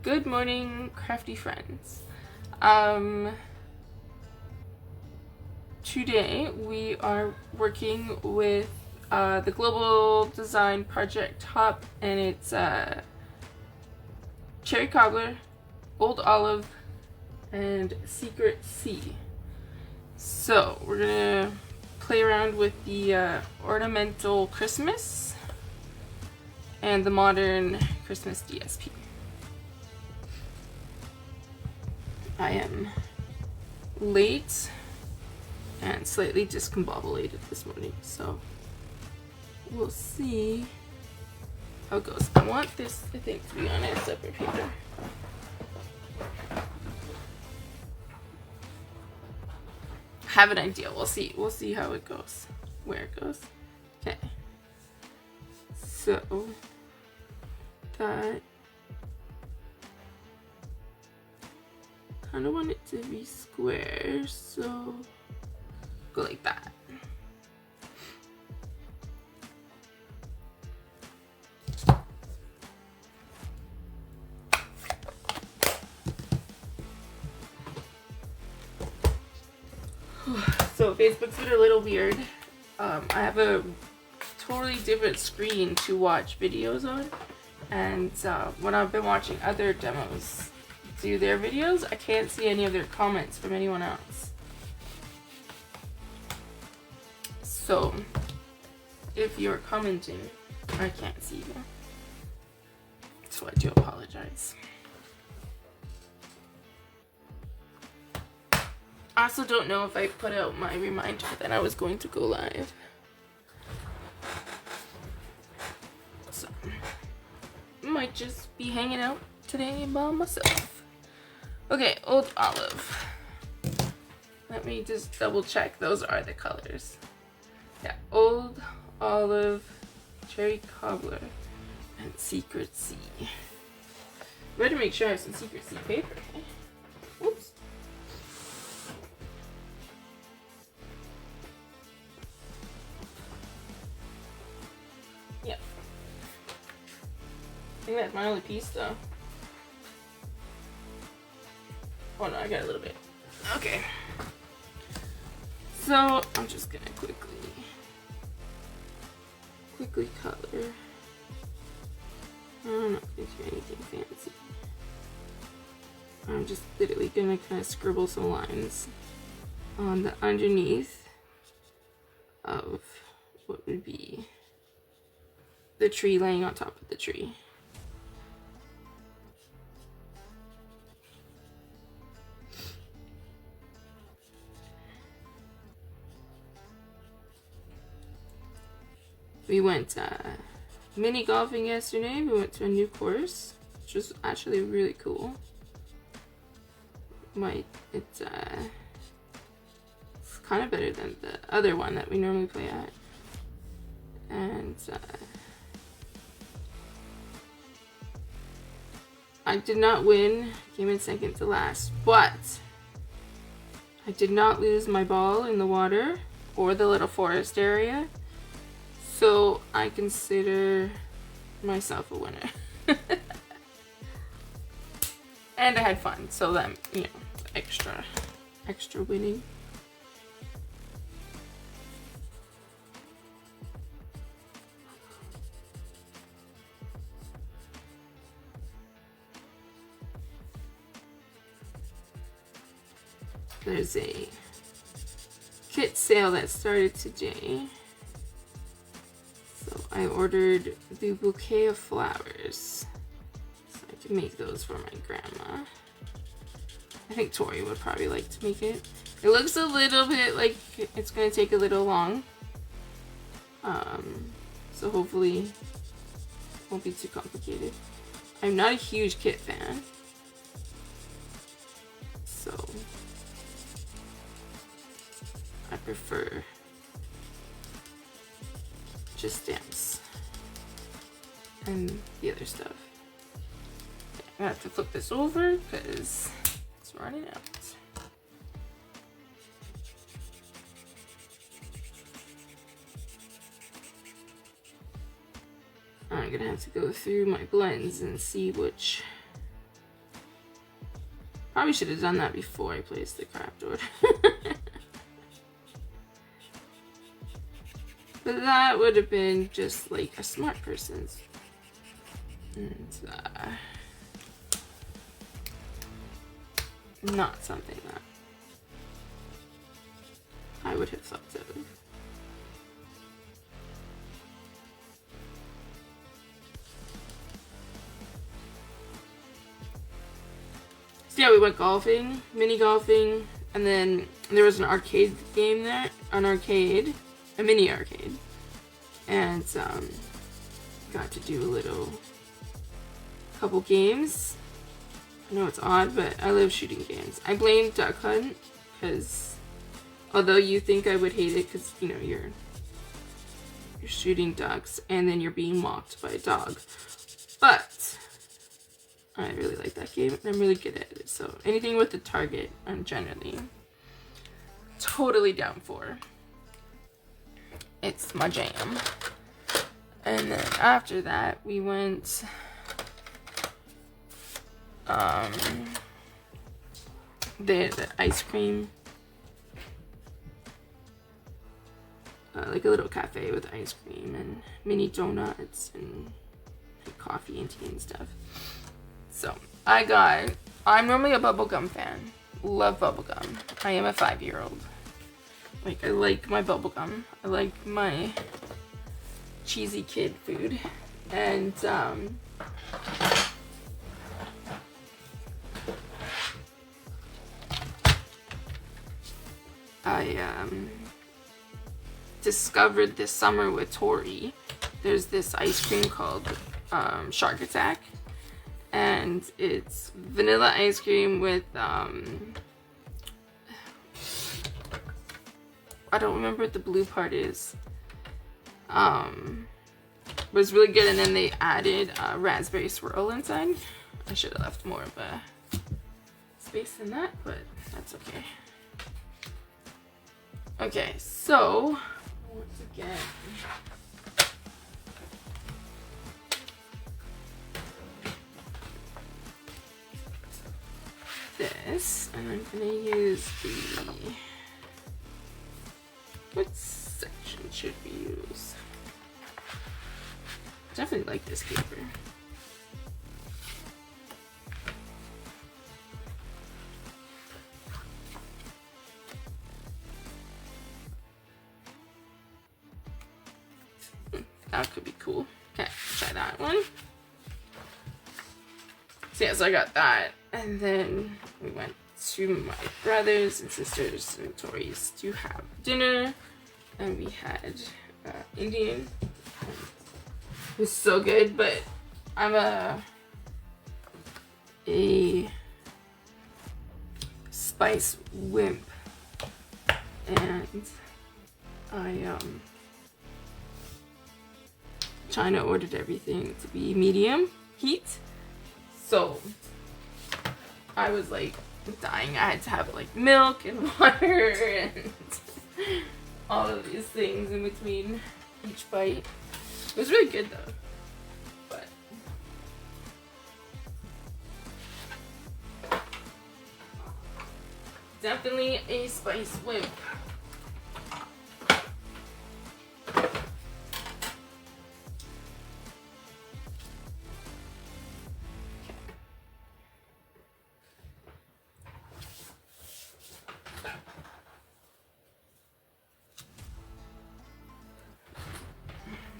Good morning, crafty friends. Today we are working with the Global Design Project Top, and it's Cherry Cobbler, Old Olive, and Secret Sea. So we're gonna play around with the Ornamental Christmas and the Modern Christmas DSP. I am late and slightly discombobulated this morning, so we'll see how it goes. I want this, I think, to be on a separate paper. I have an idea. We'll see. We'll see how it goes, where it goes. Okay. So that. Kind of want it to be square, so go like that. So Facebook's been a little weird. I have a totally different screen to watch videos on, and when I've been watching other demos do their videos, I can't see any of their comments from anyone else. So if you're commenting, I can't see you. So I do apologize. I also don't know if I put out my reminder that I was going to go live. So might just be hanging out today by myself. Okay, Old Olive. Let me just double check. Those are the colors. Yeah, Old Olive, Cherry Cobbler, and Secret Sea. Better make sure I have some Secret Sea paper. Okay? Oops. Yeah. I think that's my only piece though. Oh no, I got a little bit. Okay. So I'm just gonna quickly color. I'm not gonna do anything fancy. I'm just literally gonna kind of scribble some lines on the underneath of what would be the tree laying on top of the tree. We went mini golfing yesterday. We went to a new course, which was actually really cool. It's kind of better than the other one that we normally play at. And I did not win, came in second to last, but I did not lose my ball in the water or the little forest area. So I consider myself a winner. And I had fun, so that, you know, extra winning. There's a kit sale that started today. So I ordered the bouquet of flowers. So I can make those for my grandma. I think Tori would probably like to make it. It looks a little bit like it's going to take a little long. So hopefully it won't be too complicated. I'm not a huge kit fan. So I prefer just stamps and the other stuff. Okay, I'm gonna have to flip this over because it's running out. I'm gonna have to go through my blends and see which Probably should have done that before I placed the craft order. But that would have been just like a smart person's. And not something that I would have thought of. So yeah, we went golfing, mini golfing, and then there was an arcade game there, a mini arcade, and got to do a couple games. I know it's odd, but I love shooting games. I blame Duck Hunt, because although you think I would hate it, because you know you're shooting ducks and then you're being mocked by a dog, but I really like that game and I'm really good at it. So anything with the target, I'm generally totally down for. It's my jam. And then after that, we went the ice cream, like a little cafe with ice cream and mini donuts and like, coffee and tea and stuff. So I'm normally a bubblegum fan. Love bubblegum. I am a 5-year-old. Like, I like my bubblegum. I like my cheesy kid food. And, I discovered this summer with Tori. There's this ice cream called Shark Attack. And it's vanilla ice cream with, I don't remember what the blue part is. But it's really good, and then they added raspberry swirl inside. I should have left more of a space in that, but that's okay. Okay, so, once again, this, and I'm gonna use the, what section should we use? Definitely like this paper. That could be cool. Okay, try that one. So yeah, so I got that, and then we went to my brothers and sisters and Tori's to have dinner, and we had Indian. It was so good, but I'm a spice wimp, and I China ordered everything to be medium heat, so I was like dying. I had to have like milk and water and all of these things in between each bite. It was really good though, but definitely a spice whip.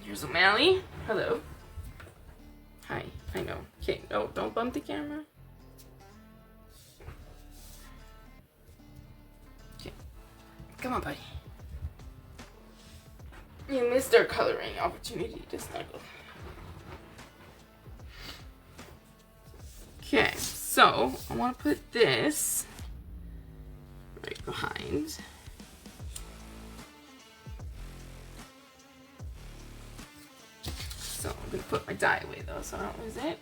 Here's O'Malley. Hello. Hi. I know. Okay, no, don't bump the camera. Okay. Come on, buddy. You missed our coloring opportunity to snuggle. Okay, so I want to put this right behind. So I'm gonna put my die away though, so I don't lose it.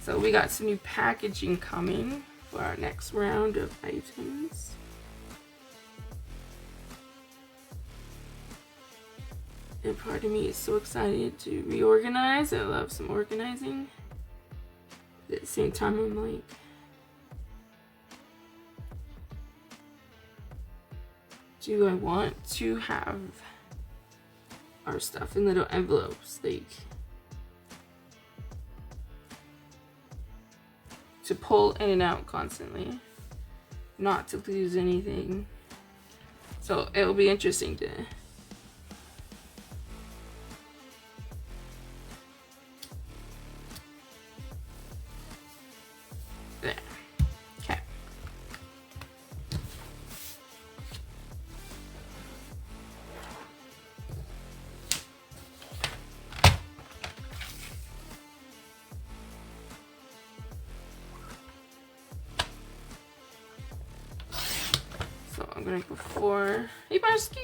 So we got some new packaging coming for our next round of items. And part of me is so excited to reorganize. I love some organizing. At the same time, I'm like, do I want to have our stuff in little envelopes, like to pull in and out constantly, not to lose anything? So it'll be interesting to there. Okay. So I'm gonna go for, hey Barsky,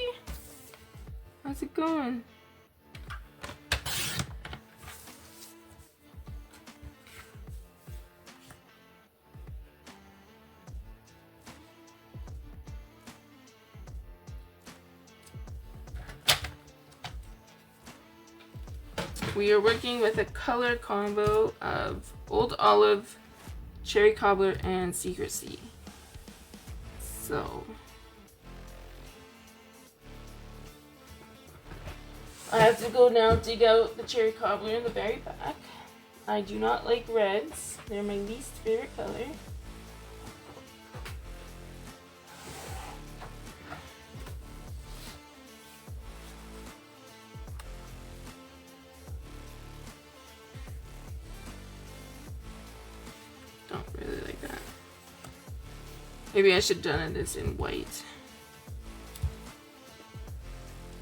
how's it going? We are working with a color combo of Old Olive, Cherry Cobbler, and Secrecy. So I have to go now dig out the Cherry Cobbler in the very back. I do not like reds. They're my least favorite color. Don't really like that. Maybe I should have done this in white.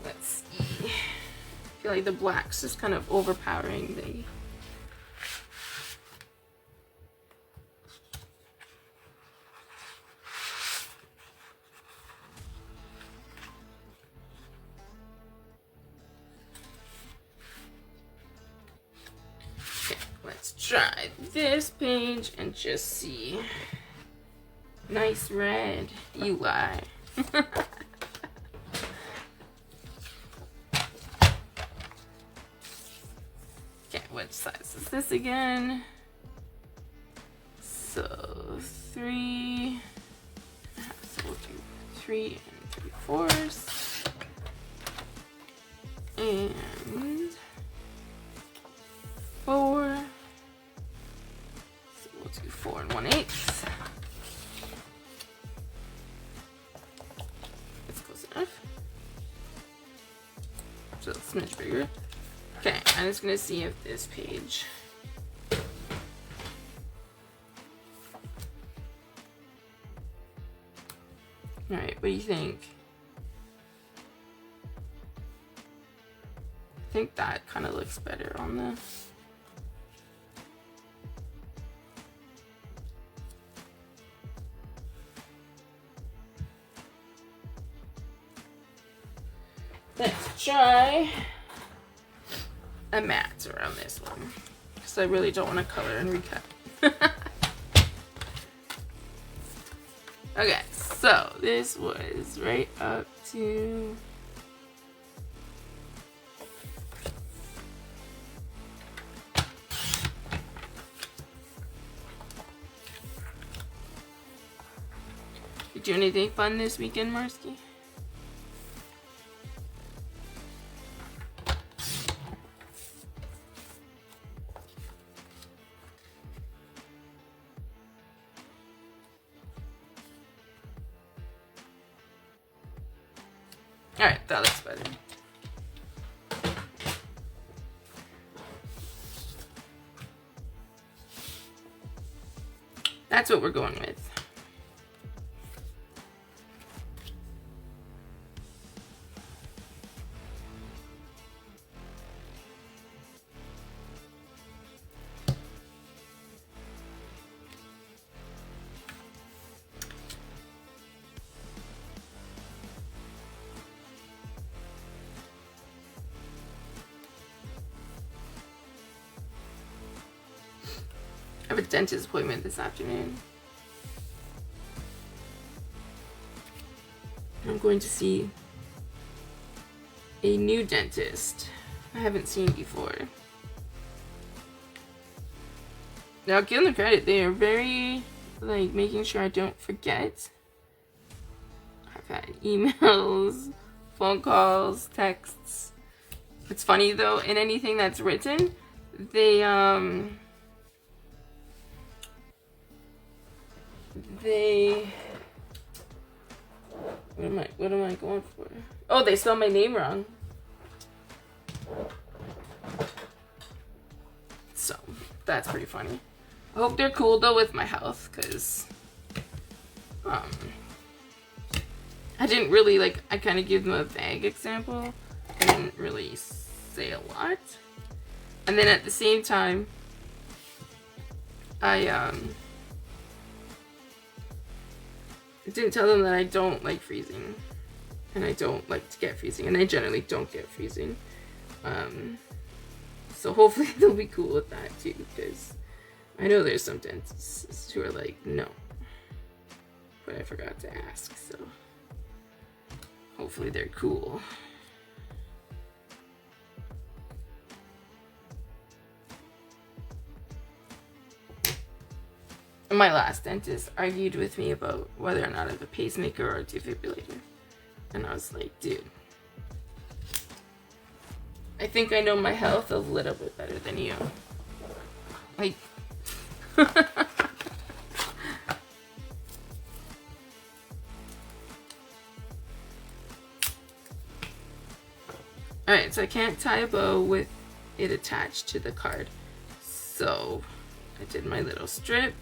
Let's see. I feel like the black's just kind of overpowering the try this page and just see. Nice red. You lie. Okay, what size is this again? So 3. So we'll do 3 3/4. And 4. 4 1/8. That's close enough. So it's a smidge bigger. Okay, I'm just gonna see if this page Alright, what do you think? I think that kind of looks better on the Let's try a matte around this one, because I really don't want to color and recut. Okay, so this was right up to You do anything fun this weekend, Marsky? Alright, that looks better. That's what we're going with. I have a dentist appointment this afternoon. I'm going to see a new dentist I haven't seen before. Now, give them credit. They are very, like, making sure I don't forget. I've had emails, phone calls, texts. It's funny, though, in anything that's written, they what am I going for? Oh, they spelled my name wrong. So, that's pretty funny. I hope they're cool though with my health, because I didn't really, like, I kind of give them a vague example. I didn't really say a lot. And then at the same time, I didn't tell them that I don't like freezing. And I don't like to get freezing. And I generally don't get freezing. So hopefully they'll be cool with that too, because I know there's some dentists who are like, no. But I forgot to ask, so hopefully they're cool. My last dentist argued with me about whether or not I have a pacemaker or a defibrillator. And I was like, dude, I think I know my health a little bit better than you. Like, alright, so I can't tie a bow with it attached to the card. So I did my little strip.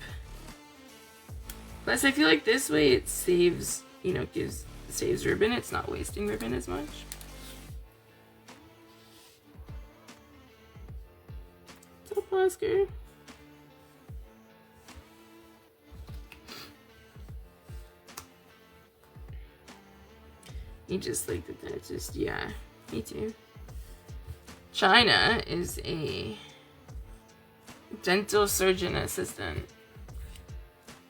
Plus I feel like this way it saves, you know, saves ribbon. It's not wasting ribbon as much. What's up, Oscar? You just like the dentist, yeah, me too. China is a dental surgeon assistant.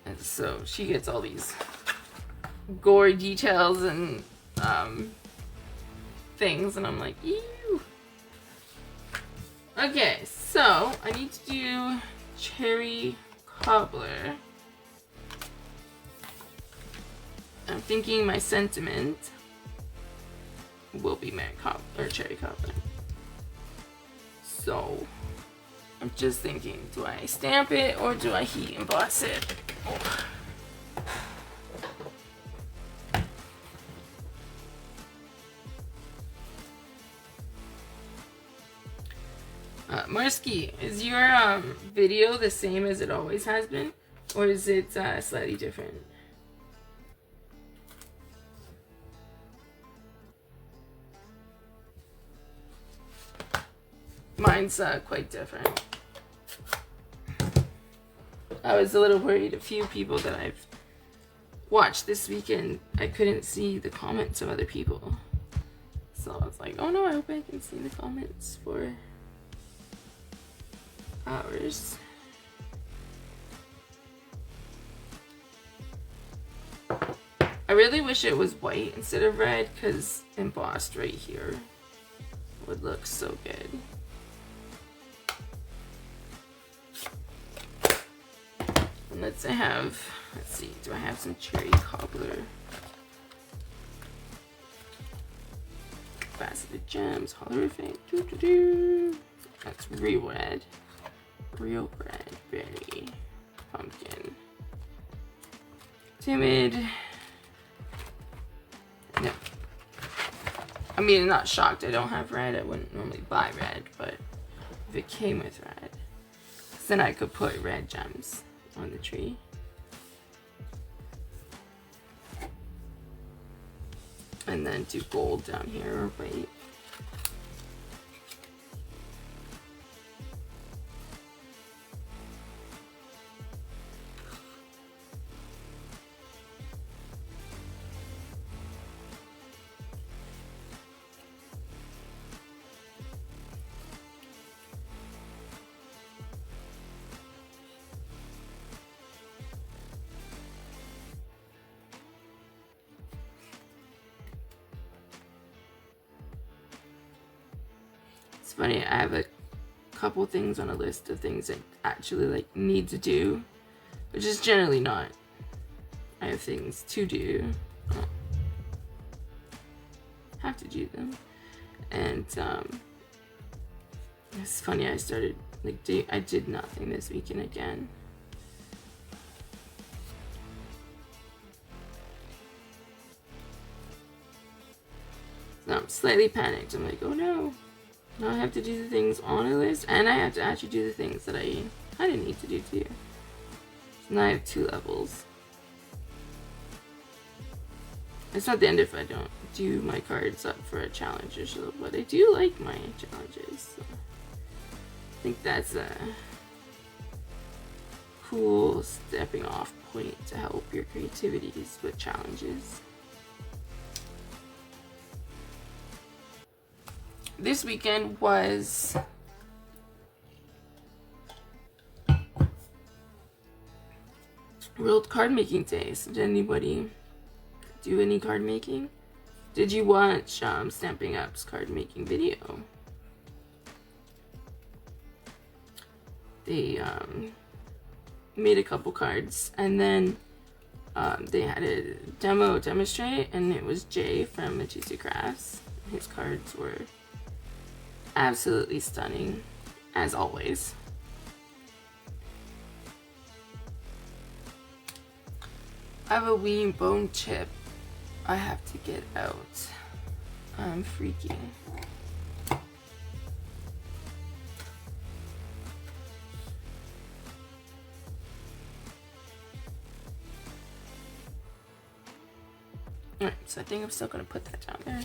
And so she gets all these gore details and things, and I'm like, ew. Okay, so I need to do Cherry Cobbler. I'm thinking my sentiment will be Cherry Cobbler. So I'm just thinking, do I stamp it or do I heat emboss it? Oh. Marsky, is your video the same as it always has been, or is it slightly different? Mine's quite different. I was a little worried. A few people that I've watched this weekend, I couldn't see the comments of other people. So I was like, oh no, I hope I can see the comments for ours. I really wish it was white instead of red, because embossed right here would look so good. And let's see, do I have some Cherry Cobbler? Faceted gems, holographic, that's real red. Real red, berry, pumpkin, timid. No. I mean, I'm not shocked I don't have red. I wouldn't normally buy red, but if it came with red, then I could put red gems on the tree. And then do gold down here, or white. funny, I have a couple things on a list of things I actually like need to do, which is generally not. I have things to do. Have to do them. And it's funny, I started like I did nothing this weekend again. So I'm slightly panicked. I'm like, oh no. Now I have to do the things on a list, and I have to actually do the things that I didn't need to do too. So now I have 2 levels. It's not the end if I don't do my cards up for a challenge or so, but I do like my challenges. So I think that's a cool stepping off point to help your creativities with challenges. This weekend was World Card Making Day. So did anybody do any card making? Did you watch Stampin' Up's card making video? They made a couple cards, and then they had a demonstrate, and it was Jay from Matisse Crafts. His cards were absolutely stunning, as always. I have a wee bone chip I have to get out. I'm freaking. Alright, so I think I'm still gonna put that down there.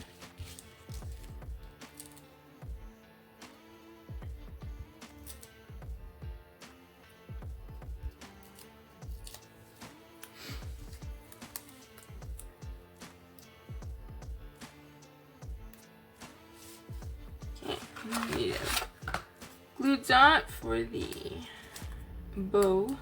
Need a glue dot for the bow.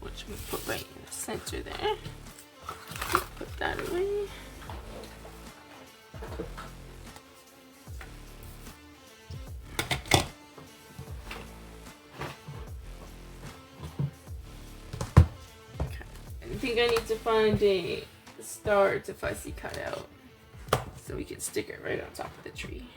Which we put right in the center there. Put that away. I think I need to find a star to fussy cut out so we can stick it right on top of the tree.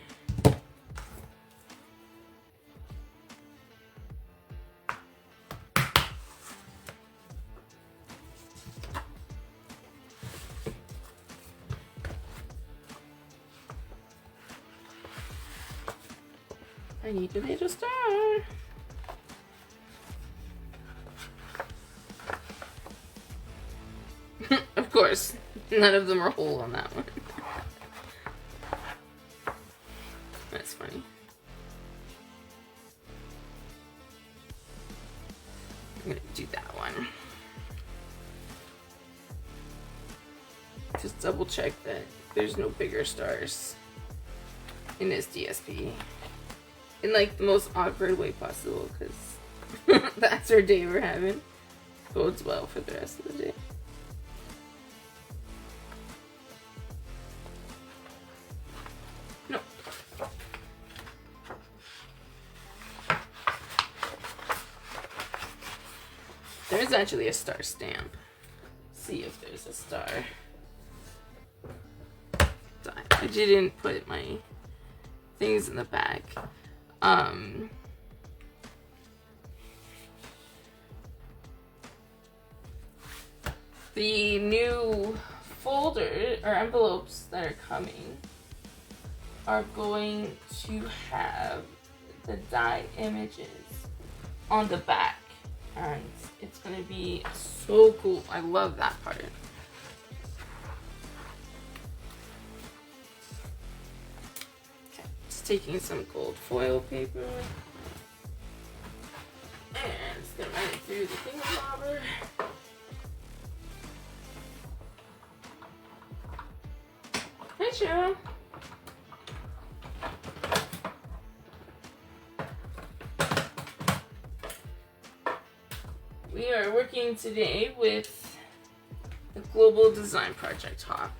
I need a little star. Of course, none of them are whole on that one. That's funny. I'm gonna do that one. Just double check that there's no bigger stars in this DSP. In like the most awkward way possible, because that's our day we're having. Bodes well for the rest of the day. No. There's actually a star stamp. Let's see if there's a star. I didn't put my things in the back. The new folder or envelopes that are coming are going to have the die images on the back, and it's going to be so cool. I love that part. Okay, just taking some gold foil paper and just gonna run it through the thingamabobber. Hi, Cheryl. we are working today with the Global Design Project Hop.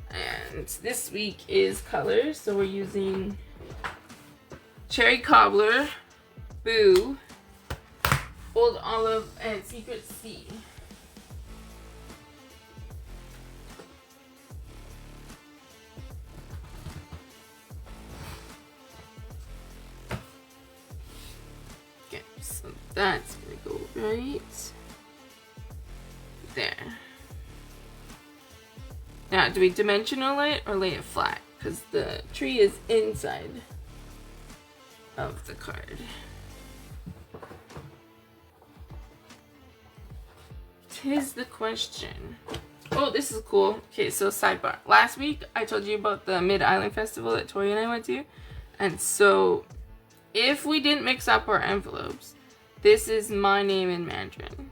And this week is colors, so we're using Cherry Cobbler, Boo, Old Olive, and Secret Sea. Okay, so that's gonna go right there. Now, do we dimensional it or lay it flat? Because the tree is inside of the card. Tis the question. Oh, this is cool. Okay, so sidebar. Last week, I told you about the Mid-Island Festival that Tori and I went to. And so, if we didn't mix up our envelopes, this is my name in Mandarin.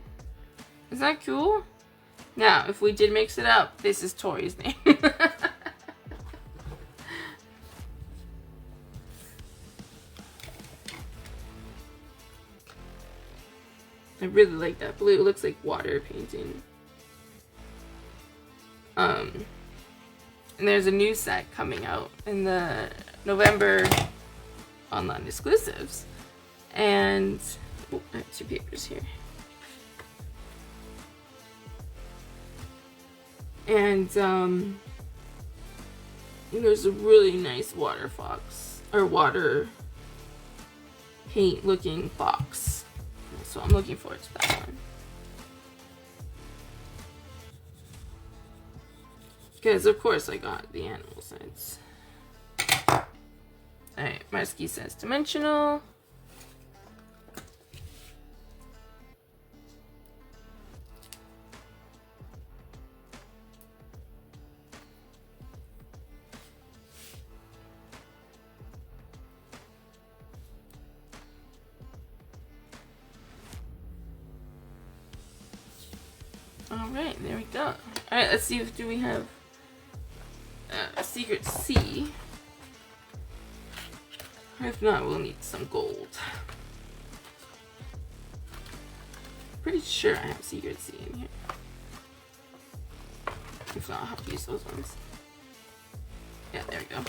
Is that cool? Now, if we did mix it up, this is Tori's name. I really like that blue. It looks like water painting. And there's a new set coming out in the November online exclusives. And oh, I have 2 papers here. And there's a really nice water fox or water paint looking fox. So I'm looking forward to that one. Because of course I got the animal sets. Alright, Marsky says dimensional. Alright, there we go. Alright, let's see if we have a Secret Sea. If not, we'll need some gold. Pretty sure I have Secret Sea in here. If not, I'll have to use those ones. Yeah, there we go.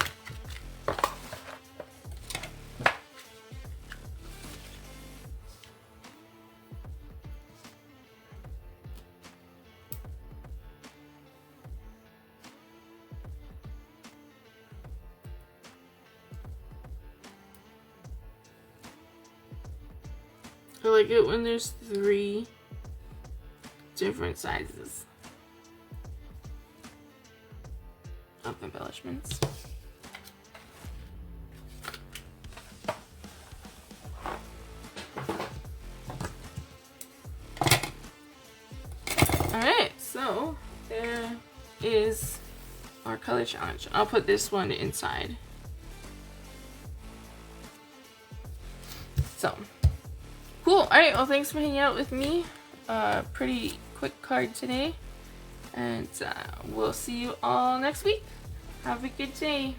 I like it when there's 3 different sizes of embellishments. Alright, so there is our color challenge. I'll put this one inside. So cool. Alright, well thanks for hanging out with me. Pretty quick card today. And we'll see you all next week. Have a good day.